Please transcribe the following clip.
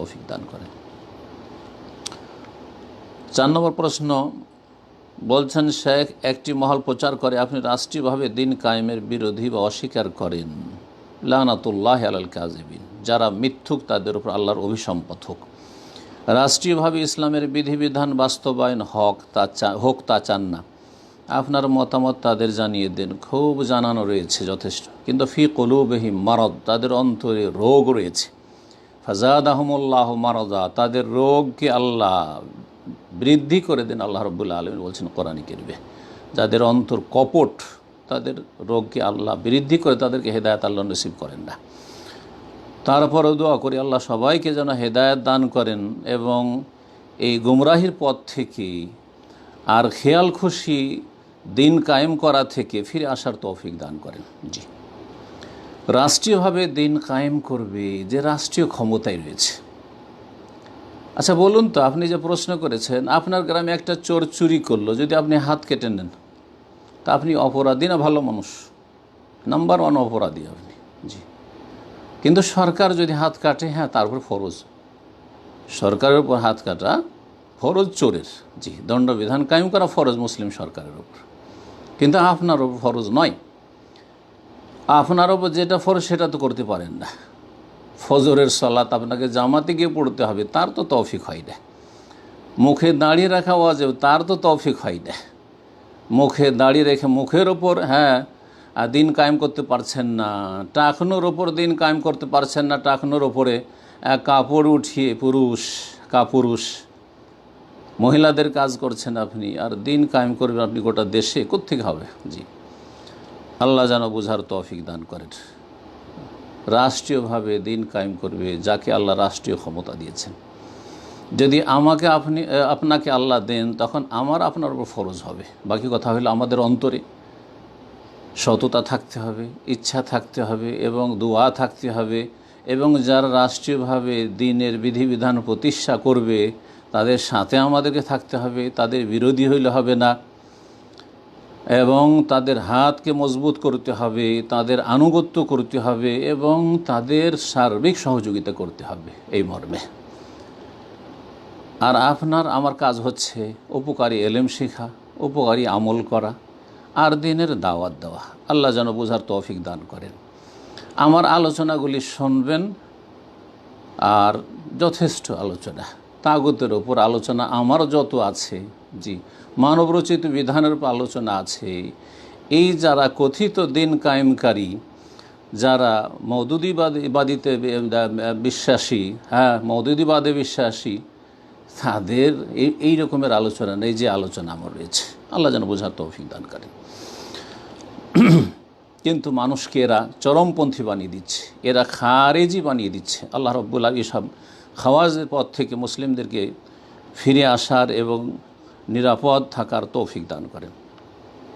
তৌফিক দান করেন। 4 নম্বর প্রশ্ন বলছেন, শেখ একটি মহল প্রচার করে আপনি রাষ্ট্রীয়ভাবে দিন কায়েমের বিরোধী বা অস্বীকার করেন। লানাতুল্লাহ আলাল কাযিবিন, যারা মিথ্যুক তাদের উপর আল্লাহর অভিসম্পাত হোক। রাষ্ট্রীয়ভাবে ইসলামের বিধিবিধান বাস্তবায়ন হোক তা চান না। আপনার মতামত তাদের জানিয়ে দেন। খুব জানানো রয়েছে যথেষ্ট, কিন্তু ফি কুলুবিহিম মারাদ, তাদের অন্তরে রোগ রয়েছে। ফাজাদাহুমুল্লাহ মারাদা, তাদের রোগকে আল্লাহ বৃদ্ধি করে দেন। আল্লাহ রাব্বুল আলামিন বলছেন কোরআনে কারিমে, যাদের অন্তর কপট তাদের রোগকে আল্লাহ বৃদ্ধি করে তাদেরকে হেদায়েত আল্লাহ নসিব করেন না। তারপরেও দোয়া করি আল্লাহ সবাইকে যেন হেদায়েত দান করেন এবং এই গুমরাহির পথ থেকে আর খেয়াল খুশি দিন কায়েম করা থেকে ফিরে আসার তৌফিক দান করেন। জি, রাষ্ট্রীয়ভাবে দিন কায়েম করবে যে রাষ্ট্রীয় ক্ষমতায় রয়েছে। আচ্ছা বলুন তো, আপনি যে প্রশ্ন করেছেন, আপনার গ্রামে একটা চোর চুরি করলো, যদি আপনি হাত কেটে নেন তা আপনি অপরাধী না ভালো মানুষ? নাম্বার 1 অপরাধী আপনি। জি, কিন্তু সরকার যদি হাত কাটে, হ্যাঁ তারপর ফরজ, সরকারের উপর হাত কাটা ফরজ চোরের। জি, দণ্ডবিধান কায়েম করা ফরজ মুসলিম সরকারের উপর, কিন্তু আপনার উপর ফরজ নয়। আপনার উপর যেটা ফরজ সেটা তো করতে পারেন না। ফজরের সালাত আপনাকে জামাতে গিয়ে পড়তে হবে, তার তো তৌফিক হয় না। মুখে দাঁড়িয়ে রাখা ওয়াজিব, তার তো তৌফিক হয় না। মুখে দাঁড়িয়ে রেখে মুখের ওপর দিন কায়েম করতে পারছেন না, টাকনোর ওপর দিন কায়েম করতে পারছেন না, টাকনোর ওপরে কাপড় উঠিয়ে কাপুরুষ মহিলাদের কাজ করছেন আপনি, আর দিন কায়েম করবেন আপনি গোটা দেশে, কোত্থেকে হবে? জি, আল্লাহ যেন বোঝার তৌফিক দান করেন। রাষ্ট্রীয়ভাবে দিন কায়েম করবে যাকে আল্লাহ রাষ্ট্রীয় ক্ষমতা দিয়েছেন। যদি আপনাকে আল্লাহ দেন, তখন আপনার উপর ফরজ হবে। বাকি কথা হলো আমাদের অন্তরে সততা থাকতে হবে, ইচ্ছা থাকতে হবে এবং দোয়া থাকতে হবে, এবং যারা রাষ্ট্রীয়ভাবে দিনের বিধিবিধান প্রতিষ্ঠা করবে তাদের সাথে আমাদেরকে থাকতে হবে, তাদের বিরোধী হইলে হবে না, এবং তাদের হাতকে মজবুত করতে হবে, তাদের আনুগত্য করতে হবে এবং তাদের সার্বিক সহযোগিতা করতে হবে এই মর্মে। আর আমার কাজ হচ্ছে উপকারী এলেম শেখা, উপকারী আমল করা আর দিনের দাওয়াত দেওয়া। আল্লাহ যেন বোঝার তৌফিক দান করেন। আমার আলোচনাগুলি শুনবেন, আর যথেষ্ট আলোচনা, তাগুতের ওপর আলোচনা আমার যত আছে, জি, মানবরচিত বিধানের উপর আলোচনা আছে। এই যারা কথিত দিন কায়েমকারী, যারা মওদুদিবাদীতে বিশ্বাসী, মওদুদিবাদে বিশ্বাসী, তাদের এই রকমের আলোচনা নেই যে আলোচনা আমার রয়েছে। আল্লাহ যেন বোঝার তৌফিক দান করেন। কিন্তু মানুষকে এরা চরমপন্থী বানিয়ে দিচ্ছে, এরা খারেজি বানিয়ে দিচ্ছে। আল্লাহ রাব্বুল আলামিন সব খাওয়াজের পথ থেকে মুসলিমদেরকে ফিরে আসার এবং নিরাপদ থাকার তৌফিক দান করেন।